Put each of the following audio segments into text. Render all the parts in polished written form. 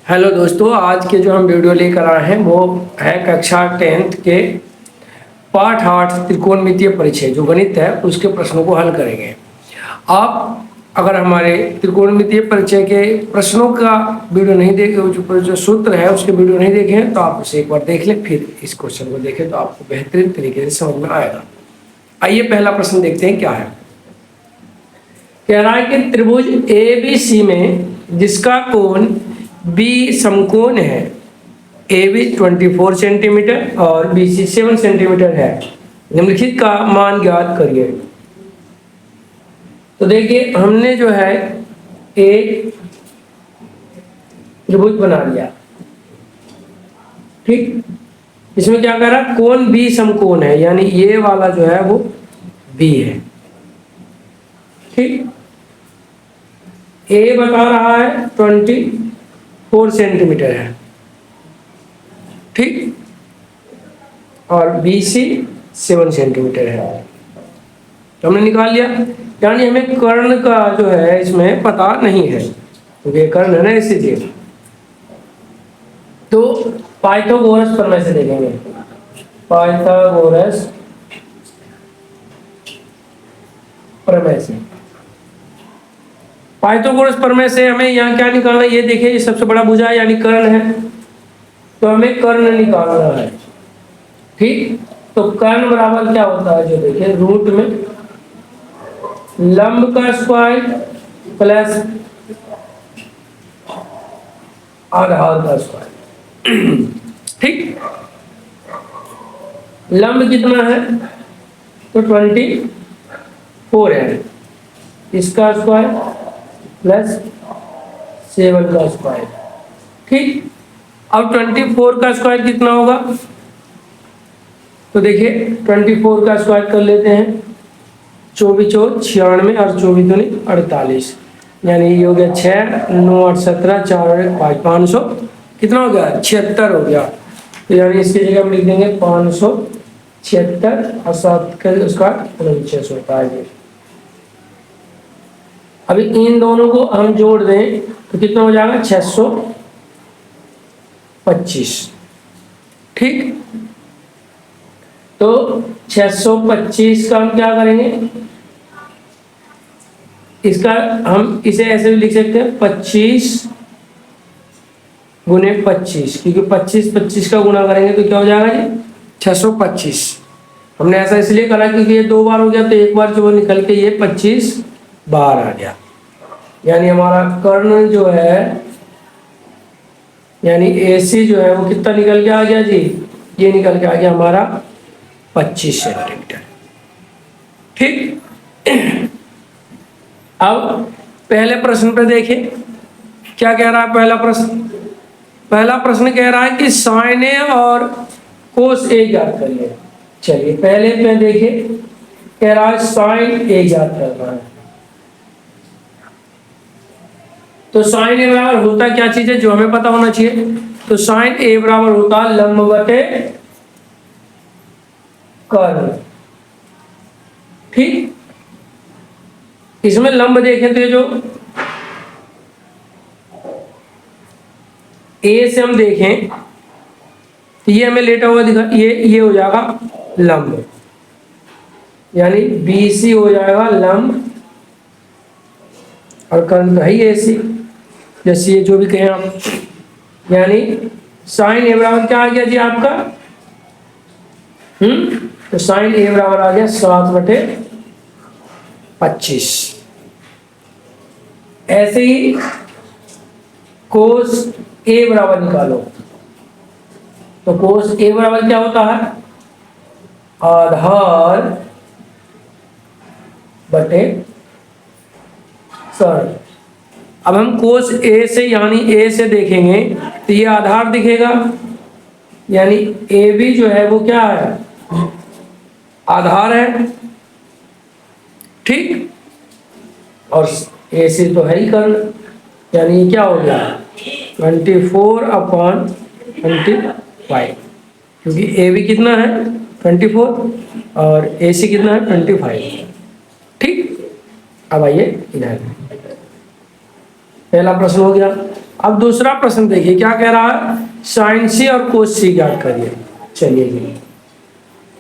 Hello दोस्तों, आज के जो हम वीडियो लेकर आए हैं वो है कक्षा 10th के पाठ 8 त्रिकोणमितीय परिचय जो गणित है उसके प्रश्नों को हल करेंगे। आप अगर हमारे त्रिकोणमितीय परिचय के प्रश्नों का वीडियो नहीं देखे, जो सूत्र है उसके वीडियो नहीं देखे हैं तो आप उसे एक बार देख लें, फिर इस क्वेश्चन को देखें तो आपको बेहतरीन तरीके से समझ में आएगा। आइए पहला प्रश्न देखते हैं क्या है। कह रहा है कि त्रिभुज ABC में जिसका कोण बी समकोण है, AB 24 सेंटीमीटर और BC 7 सेंटीमीटर है, निम्नलिखित का मान ज्ञात करिए। तो देखिए हमने जो है एक त्रिभुज बना लिया, ठीक। इसमें क्या कर रहा है, कोण B समकोण है, यानी ये वाला जो है वो B है, ठीक। A बता रहा है 24 सेंटीमीटर है, ठीक, और BC 7 सेंटीमीटर है। तो हमने निकाल लिया, यानी हमें कर्ण का जो है इसमें पता नहीं है, क्योंकि ये कर्ण है ना, इसलिए। तो पाइथागोरस प्रमेय से देखेंगे। पाइथागोरस प्रमेय से, पाइथागोरस प्रमेय से हमें यहाँ क्या निकालना है, ये देखिए, ये सबसे बड़ा भुजा यानी कर्ण है, तो हमें कर्ण निकालना है, ठीक। तो कर्ण बराबर क्या होता है, जो देखिए रूट में लंब का स्क्वायर प्लस आधार का स्क्वायर, ठीक। लंब कितना है, तो 24 है, इसका स्क्वायर प्लस 7 का स्क्वायर, ठीक। अब 24 का स्क्वायर कितना होगा, तो देखिए 24 का स्क्वायर कर लेते हैं, 24 चौक 96 और 24 दूनी 48, यानी ये हो गया 6 9 8 17 4 और 1 5, 500 कितना हो गया, 76 हो गया। तो यानी इसकी जगह हम लिख देंगे 576 और 7 का स्क्वायर 49 होता है। अभी इन दोनों को हम जोड़ दें तो कितना हो जाएगा, 625, ठीक। तो 625 का हम क्या करेंगे, इसका हम इसे ऐसे भी लिख सकते हैं 25 गुने 25, क्योंकि 25 का गुना करेंगे तो क्या हो जाएगा जी, 625। हमने ऐसा इसलिए करा क्योंकि ये 2 बार हो गया, तो एक बार जो निकल के ये 25 बाहर आ गया, यानी हमारा कर्ण जो है यानी AC जो है वो कितना निकल के आ गया जी, ये निकल के आ गया हमारा 25 सेंटीमीटर, ठीक। अब पहले प्रश्न पे देखिए क्या कह रहा है। पहला प्रश्न कह रहा है कि साइन A और कोस A ज्ञात करिए। चलिए पहले में देखिए, कह रहा है साइन A ज्ञात करना है। तो साइन A बराबर होता क्या चीज है जो हमें पता होना चाहिए, तो साइन A बराबर होता है लंब बटे कर्ण, ठीक। इसमें लंब देखें तो ये जो A से हम देखें तो ये हमें लेटा हुआ दिखा, ये हो जाएगा लंब, यानी BC हो जाएगा लंब और कर्ण है AC, जैसे ये जो भी कहें आप, यानी साइन A बराबर क्या आ गया जी आपका, तो साइन A बराबर आ गया 7/25। ऐसे ही कोस A बराबर निकालो, तो कोस A बराबर क्या होता है, आधार बटे कर्ण। अब हम कोस A से यानी A से देखेंगे तो ये आधार दिखेगा, यानी AB जो है वो क्या है, आधार है, ठीक। और AC तो है ही कर्ण, यानी क्या हो गया 24/25, क्योंकि AB कितना है 24 और AC कितना है 25, ठीक। अब आइए इधर, पहला प्रश्न हो गया। अब दूसरा प्रश्न देखिए क्या कह रहा है, साइन सी और कोस सी ज्ञात करिए। चलिए जी,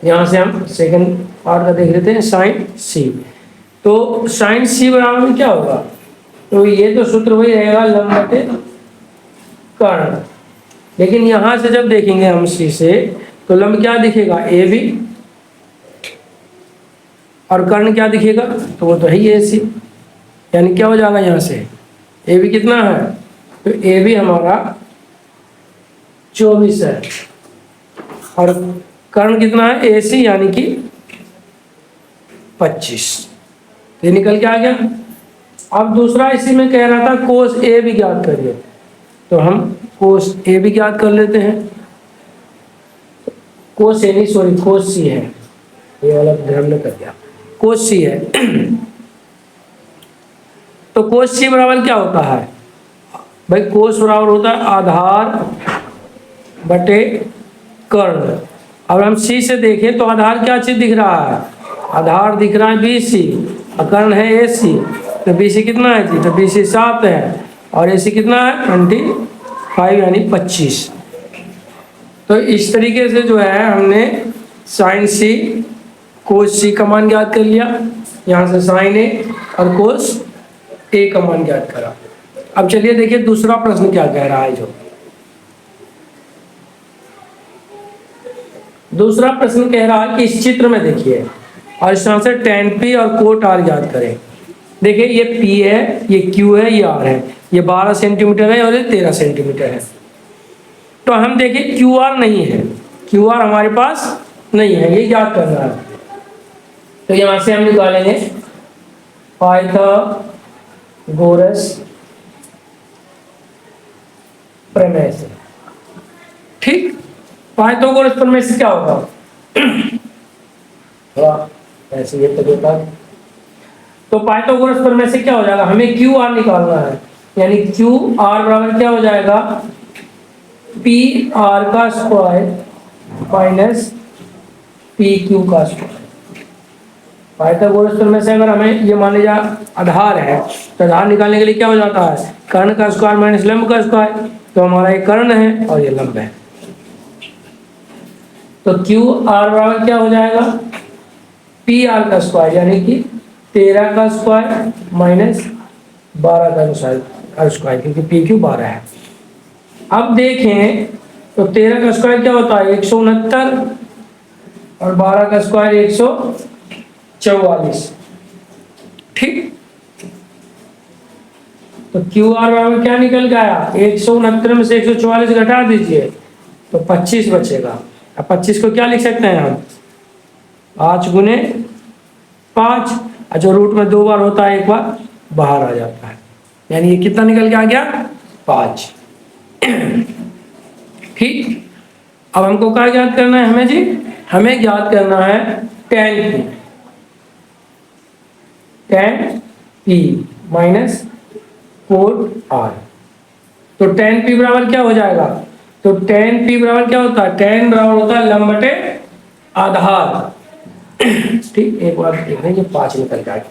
यहाँ से हम सेकंड पार्ट का देख लेते हैं, साइन सी। तो साइन सी बराबर में क्या होगा, तो ये तो सूत्र वही रहेगा लंब बटे कर्ण, लेकिन यहाँ से जब देखेंगे हम सी से तो लंब क्या दिखेगा, ए बी, और कर्ण क्या दिखेगा, तो वो तो है ही ए सी, यानी क्या हो जाएगा यहाँ से, ए बी कितना है, तो ए बी हमारा 24 है, और कर्ण कितना है ए सी यानी कि 25, ये निकल के आ गया। अब दूसरा इसी में कह रहा था कोस ए भी ज्ञात करिए, तो हम कोस ए भी ज्ञात कर लेते हैं। कोस ए नहीं, सॉरी कोस सी है, ये वाला ध्यान में कर दिया, कोस सी है। तो कोस सी बराबर क्या होता है भाई, कोस बराबर होता है आधार बटे कर्ण। अब हम सी से देखें तो आधार क्या चीज दिख रहा है, आधार दिख रहा है बी सी, और कर्ण है ए सी, तो बी सी कितना है जी, तो बी सी 7 है, और ए सी कितना है 25 यानी 25। तो इस तरीके से जो है हमने साइन सी कोस सी का मान ज्ञात कर लिया, यहाँ से साइन ए और कोस ए का मान ज्ञात करा। अब चलिए देखिए दूसरा प्रश्न क्या कह रहा है। जो दूसरा प्रश्न कह रहा है कि इस चित्र में देखिए और इस तरह से tan P और कोट R याद करें। देखिए ये P है, ये Q है, ये R है, ये 12 सेंटीमीटर है और ये 13 सेंटीमीटर है। तो हम देखें QR नहीं है, QR हमारे पास नहीं है, ये याद करना है। तो यहाँ से हम निकालेंगे पाइथागोरस प्रमेय से, ठीक। पाइथागोरस प्रमेय से क्या होगा, ऐसे ये तो देखा। तो पाइथागोरस प्रमेय से क्या हो जाएगा, हमें क्यू आर निकालना है, यानी क्यू आर बराबर क्या हो जाएगा, पी आर का स्क्वायर माइनस पी क्यू का स्क्वायर। पाइथागोरस प्रमेय से अगर हमें ये मान लीजिए आधार है, तो आधार निकालने के लिए क्या हो जाता है, कर्ण का स्क्वायर माइनस लंब का स्क्वायर। तो हमारा ये कर्ण है और ये लंब है, तो क्यू आर बराबर क्या हो जाएगा, पी आर का स्क्वायर यानी कि 13 का स्क्वायर माइनस 12 का स्क्वायर, क्योंकि पी क्यू 12 है। अब देखें तो 13 का स्क्वायर क्या होता है 169, और 12 का स्क्वायर 144, ठीक। तो क्यू आर बराबर क्या निकल गया, 169 में से 144 घटा दीजिए तो 25 बचेगा। अब 25 को क्या लिख सकते हैं हम, 5 गुने 5, जो रूट में 2 बार होता है, एक बार बाहर आ जाता है, यानी ये कितना निकल के आ गया 5, ठीक। अब हमको क्या ज्ञात करना है हमें जी, हमें ज्ञात करना है tan P minus cot R। तो tan P बराबर क्या हो जाएगा, तो tan P बराबर क्या होता है, tan बराबर होता है लंब बटे आधार, ठीक। एक बार देख लेंगे 5 निकल जाएगा।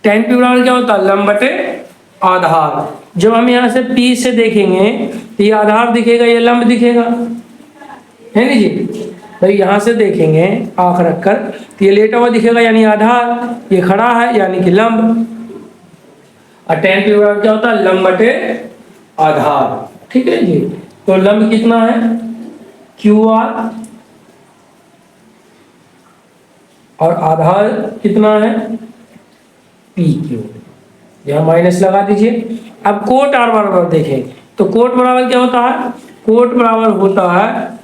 tan P बराबर क्या होता है, लंब बटे आधार। जब हम यहाँ से P से देखेंगे तो ये आधार दिखेगा, ये लंब दिखेगा, है नहीं जी। तो यहाँ से देखेंगे आंख रखकर तो ये लेटा हुआ दिखेगा यानी आधार, ये खड़ा है यानी कि लंब। और tan P बराबर क्या होता है, लंब बटे आधार, ठीक है जी। तो लंब कितना है QR और आधार कितना है PQ, यहाँ माइनस लगा दीजिए। अब कोट R बराबर देखें तो कोट बराबर क्या होता है, कोट बराबर होता है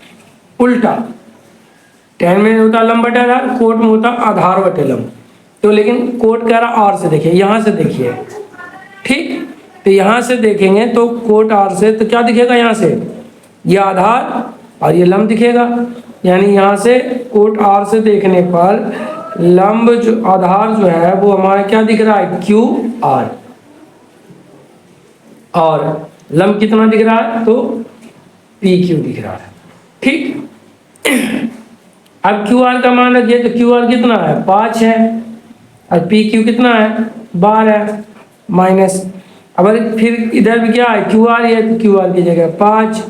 उल्टा, tan में होता है लंब बटे आधार, कोट में होता है आधार बटे लंब। तो लेकिन कोट कह रहा R से देखिए, यहाँ से देखिए, ठीक। तो यहाँ से देखेंगे तो कोट R से तो क्या दिखेगा, यहाँ से ये आधार और ये लंब दिखेगा, यानी यहाँ से कोट R से देखने पर लंब जो आधार जो है वो हमारा क्या दिख रहा है QR, और लंब कितना दिख रहा है, तो PQ दिख रहा है, ठीक। अब QR का मान रखिए तो QR कितना है 5 है, और PQ कितना है 12 है, माइनस अब फिर इधर भी क्या है, क्यू आर है तो क्यू आर की जगह 5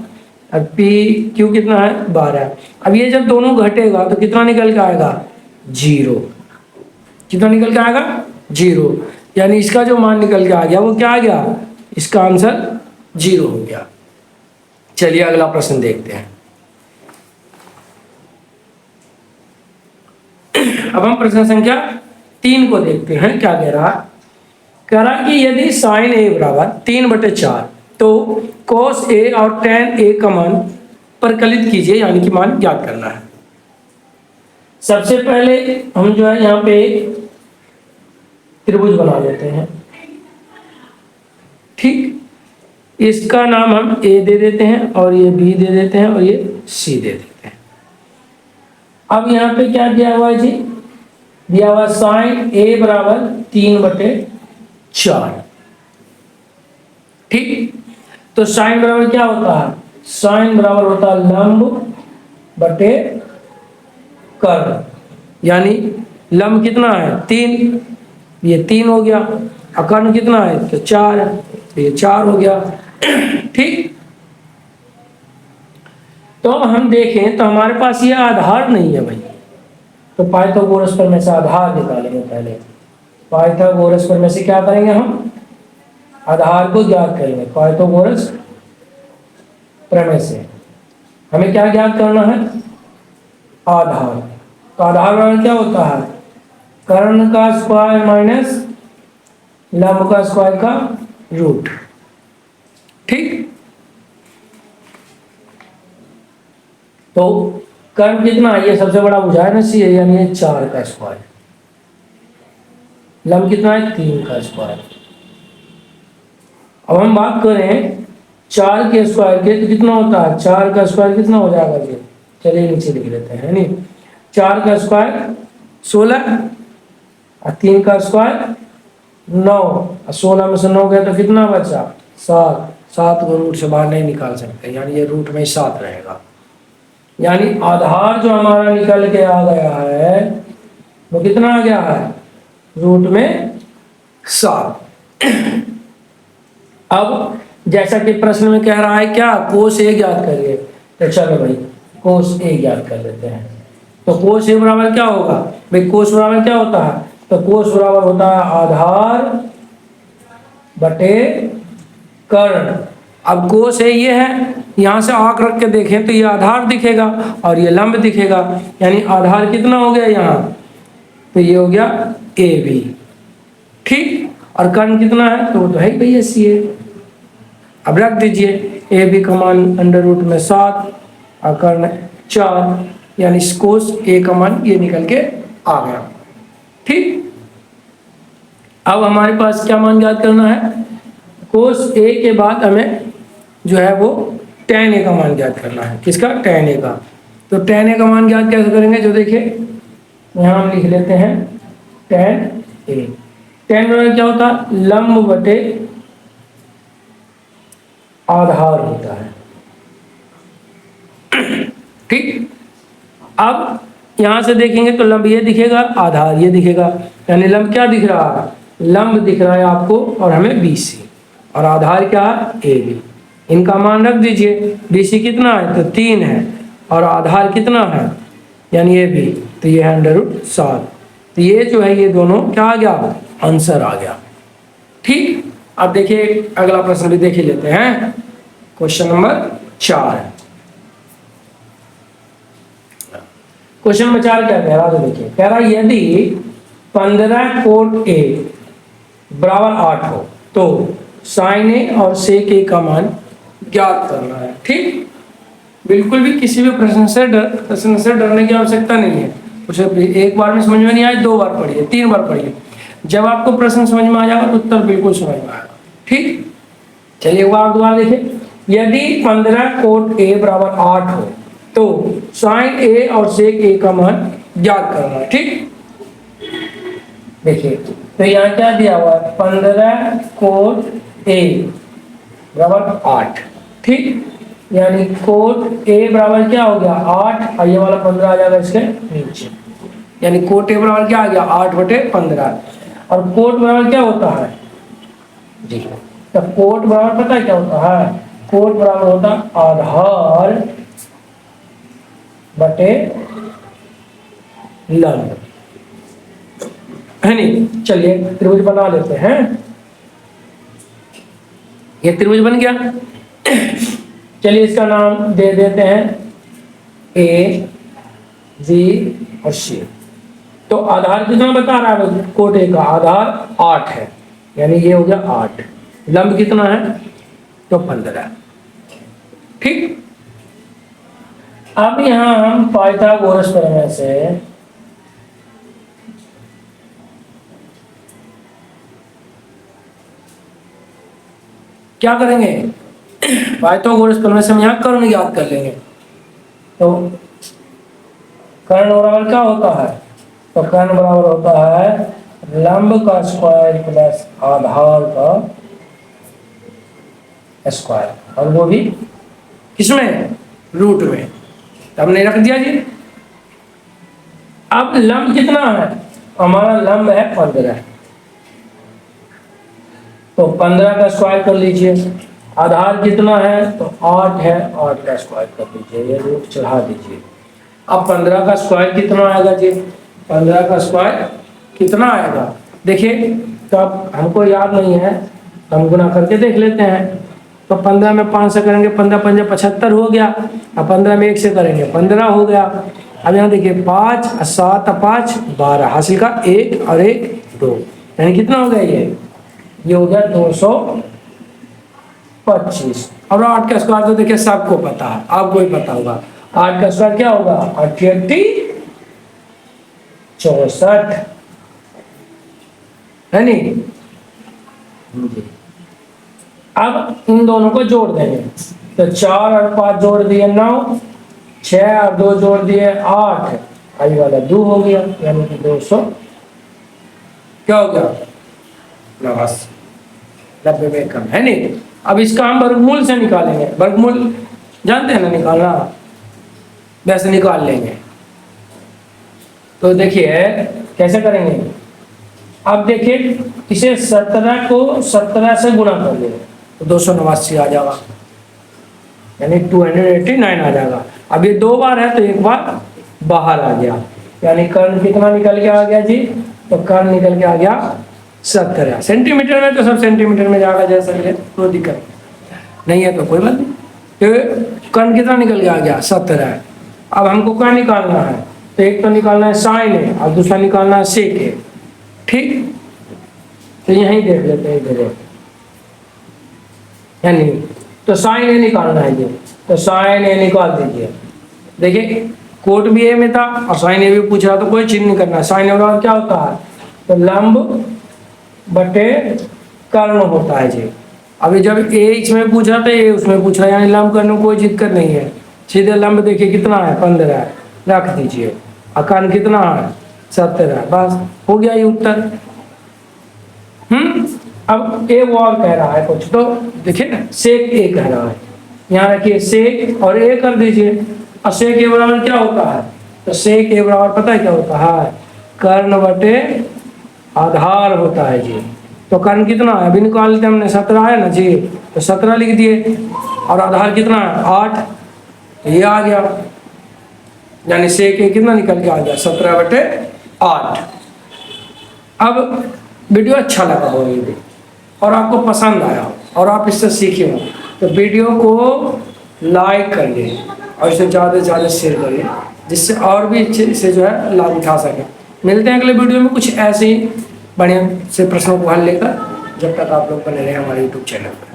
और पी क्यू कितना है 12। अब ये जब दोनों घटेगा तो कितना निकल के आएगा 0। कितना निकल के आएगा 0, यानी इसका जो मान निकल के आ गया वो क्या आ गया, इसका आंसर 0 हो गया। चलिए अगला प्रश्न देखते हैं। अब हम प्रश्न संख्या 3 को देखते हैं, क्या कह रहा है। कह रहा कि यदि साइन ए बराबर 3/4 तो cos ए और tan ए का मान परिकलित कीजिए, यानी कि मान ज्ञात करना है। सबसे पहले हम जो है यहाँ पे त्रिभुज बना लेते हैं, ठीक। इसका नाम हम ए दे देते हैं और ये बी दे देते हैं और ये सी दे देते हैं। अब यहाँ पे क्या दिया हुआ है जी, दिया हुआ साइन ए बराबर 3/4, ठीक। तो साइन बराबर क्या होता है, साइन बराबर होता है लंब बटे कर्ण, यानी लंब कितना है 3, ये 3 हो गया, और कर्ण कितना है तो 4 है, तो ये 4 हो गया, ठीक। तो हम देखें तो हमारे पास ये आधार नहीं है भाई, तो पाइथागोरस प्रमेय से आधार निकालेंगे। पहले पाइथागोरस प्रमेय से क्या करेंगे, हम आधार को ज्ञात करेंगे। पाइथागोरस प्रमेय से हमें क्या ज्ञात करना है, आधार। तो आधार बराबर क्या होता है, कर्ण का स्क्वायर माइनस लंब का स्क्वायर का रूट, ठीक। तो कर्ण कितना है, ये सबसे बड़ा भुजा है ना सी, यानी ये 4 का स्क्वायर, लंब कितना है 3 का स्क्वायर। अब हम बात करें 4 के स्क्वायर के तो कितना होता है, 4 का स्क्वायर कितना हो जाएगा जी, चलिए नीचे लिख लेते हैं, नहीं 4 का स्क्वायर 16 और 3 का स्क्वायर 9, और 16 में से 9 गया तो कितना बचा 7। 7 को रूट से बाहर नहीं निकाल सकते, यानी ये रूट में 7 रहेगा, यानी आधार जो हमारा निकल के आ गया है वो कितना आ गया है, रूट में 7। अब जैसा कि प्रश्न में कह रहा है क्या, कोस ए ज्ञात करिए, तो चलो भाई कोस ए ज्ञात कर लेते हैं। तो कोस ए बराबर क्या होगा भाई, कोस बराबर क्या होता है, तो कोस बराबर होता है आधार बटे कर्ण। अब कोस ए ये है, यहाँ से आंख रख के देखें तो ये आधार दिखेगा और ये लंब दिखेगा, यानी आधार कितना हो गया यहाँ, तो ये हो गया ए बी, ठीक। और कर्ण कितना है, तो वो तो है ही भैया सी ए। अब रख दीजिए ए बी का मान अंडर रूट में 7 और कर्ण 4, यानी कोस ए का मान ये निकल के आ गया, ठीक। अब हमारे पास क्या मान ज्ञात करना है, कोस ए के बाद हमें जो है वो tan ए का मान ज्ञात करना है। किसका, tan ए का। तो tan ए का मान ज्ञात कैसे करेंगे, जो देखिए यहाँ हम लिख लेते हैं tan ए। tan बराबर क्या होता है, लंब बटे आधार होता है, ठीक। अब यहाँ से देखेंगे तो लंब ये दिखेगा, आधार ये दिखेगा, यानी लंब क्या दिख रहा है, लंब दिख रहा है आपको और हमें BC, और आधार क्या है AB। इनका मान रख दीजिए, BC कितना है तो 3 है और आधार कितना है यानी AB, तो ये है अंडर रूट 7। तो ये जो है ये दोनों क्या आ गया, आंसर आ गया, ठीक। अब देखिए अगला प्रश्न भी देख ही लेते हैं, क्वेश्चन नंबर 4। क्वेश्चन नंबर 4 क्या कह रहा है, देखिए कह रहा यदि 15 कोट A बराबर 8 हो तो साइन ए और सेक ए का मान ज्ञात करना है, ठीक। बिल्कुल भी किसी भी प्रश्न से डरने की आवश्यकता नहीं है। उसे एक बार में समझ में नहीं आए, 2 बार पढ़िए, 3 बार पढ़िए, जब आपको प्रश्न समझ में आ जाएगा तो उत्तर बिल्कुल समझ में आएगा, ठीक। चलिए एक बार दोबारा देखिए, यदि 15 कोट A बराबर 8 हो तो साइन ए और सेक ए का मान ज्ञात करना है, ठीक। देखिए तो यहाँ क्या दिया हुआ है, 15 कोट A बराबर 8, ठीक। यानी कोट A बराबर क्या हो गया 8 और ये वाला 15 आ जाएगा इसके नीचे, यानी कोट A बराबर क्या आ गया 8/15। और कोट बराबर क्या होता है जी, तो कोट बराबर पता है क्या होता है? कोट बराबर होता है आधार बटे लंब, है नहीं? चलिए त्रिभुज बना लेते हैं। ये त्रिभुज बन गया। चलिए इसका नाम दे देते हैं ए, बी और सी। तो आधार कितना बता रहा है कोट ए का? आधार 8 है, यानी ये हो गया 8। लंब कितना है? तो 15। ठीक। अब यहां हम पाइथागोरस प्रमेय से क्या करेंगे? पाइथागोरस प्रमेय से हम यहाँ कर्ण याद कर लेंगे। तो कर्ण बराबर क्या होता है? तो कर्ण बराबर होता है लंब का स्क्वायर प्लस आधार का स्क्वायर, और वो भी किसमें? रूट में। तो हमने रख दिया जी। अब लंब कितना है? हमारा लंब है 15, तो 15 का स्क्वायर कर लीजिए। आधार कितना है? तो 8 है, 8 का स्क्वायर कर लीजिए, ये रूट चढ़ा दीजिए। अब 15 का स्क्वायर कितना आएगा जी? 15 का स्क्वायर कितना आएगा? देखिए, तो अब हमको याद नहीं है, हम गुना करके देख लेते हैं। तो 15 में 5 से करेंगे, 15 पंजे 75 हो गया। अब 15 में 1 से करेंगे, 15 हो गया। अब यहाँ देखिए 5 7 5 12, हासिल का 1 और 1 2, यानी कितना हो गया? ये हो गया 225। और 8 का स्क्वायर तो देखिए सबको पता है, आपको ही पता होगा। 8 का स्क्वायर क्या होगा? 88 64, है नहीं? अब इन दोनों को जोड़ देंगे, तो 4 और 5 जोड़ दिए 9, 6 और 2 जोड़ दिए 8, आई वाला 2 हो गया, यानी कि 200 क्या हो गया? 90 में कम, है नहीं? अब इसका हम वर्गमूल से निकालेंगे। वर्गमूल जानते हैं ना निकालना, वैसे निकाल लेंगे। तो देखिए कैसे करेंगे। अब देखिए इसे 17 को 17 से गुणा कर लेंगे, तो 289 आ जाएगा, यानी 289 आ जाएगा। अब ये 2 बार है तो 1 बार बाहर आ गया, यानी कर्ण कितना निकल के आ गया जी? तो कर्ण निकल के आ गया 17। सेंटीमीटर में तो सब सेंटीमीटर में जाएगा, जैसा है, कोई दिक्कत नहीं है, तो कोई बात नहीं। तो कर्ण कितना निकल के आ गया? 17। अब हमको क्या निकालना है? तो एक तो निकालना है साइन है और दूसरा निकालना है सेक है। ठीक, तो यहीं देख लेते हैं इधर, या नहीं? तो साइन ए निकालना है ये, तो साइन ए निकाल दीजिए। देखिए कोट भी ए में था और साइन ए भी पूछ रहा, तो कोई चीज नहीं करना। साइन ए बराबर क्या होता है? तो लंब बटे कर्ण होता है जी। अभी जब ए इसमें पूछ रहा था, ए उसमें पूछ रहा है, यानी लंब कर्ण कोई दिक्कत नहीं है। सीधे लंब देखिए कितना है? 15 है, रख दीजिए। और कर्ण कितना है? 17। बस हो गया ये उत्तर। अब ए वो और कह रहा है कुछ, तो देखिए ना सेक ए कह रहा है, यहाँ रखिए सेक और ए कर दीजिए। और सेक ए बराबर क्या होता है? तो सेक ए बराबर पता है क्या होता है? कर्ण बटे आधार होता है जी। तो कर्ण कितना है? अभी निकाल लेते हमने, 17 है ना जी, तो 17 लिख दिए। और आधार कितना है? 8, तो ये आ गया, यानी सेक ए कितना निकल के आ गया? 17 बटे 8। अब वीडियो अच्छा लगा हो ये भी, और आपको पसंद आया हो और आप इससे सीखे हो, तो वीडियो को लाइक करिए और इसे ज़्यादा से ज़्यादा शेयर करिए, जिससे और भी अच्छे से जो है लाभ उठा सकें। मिलते हैं अगले वीडियो में कुछ ऐसे ही बढ़िया से प्रश्नों को हल लेकर। जब तक आप लोग बने रहे हमारे यूट्यूब चैनल पर।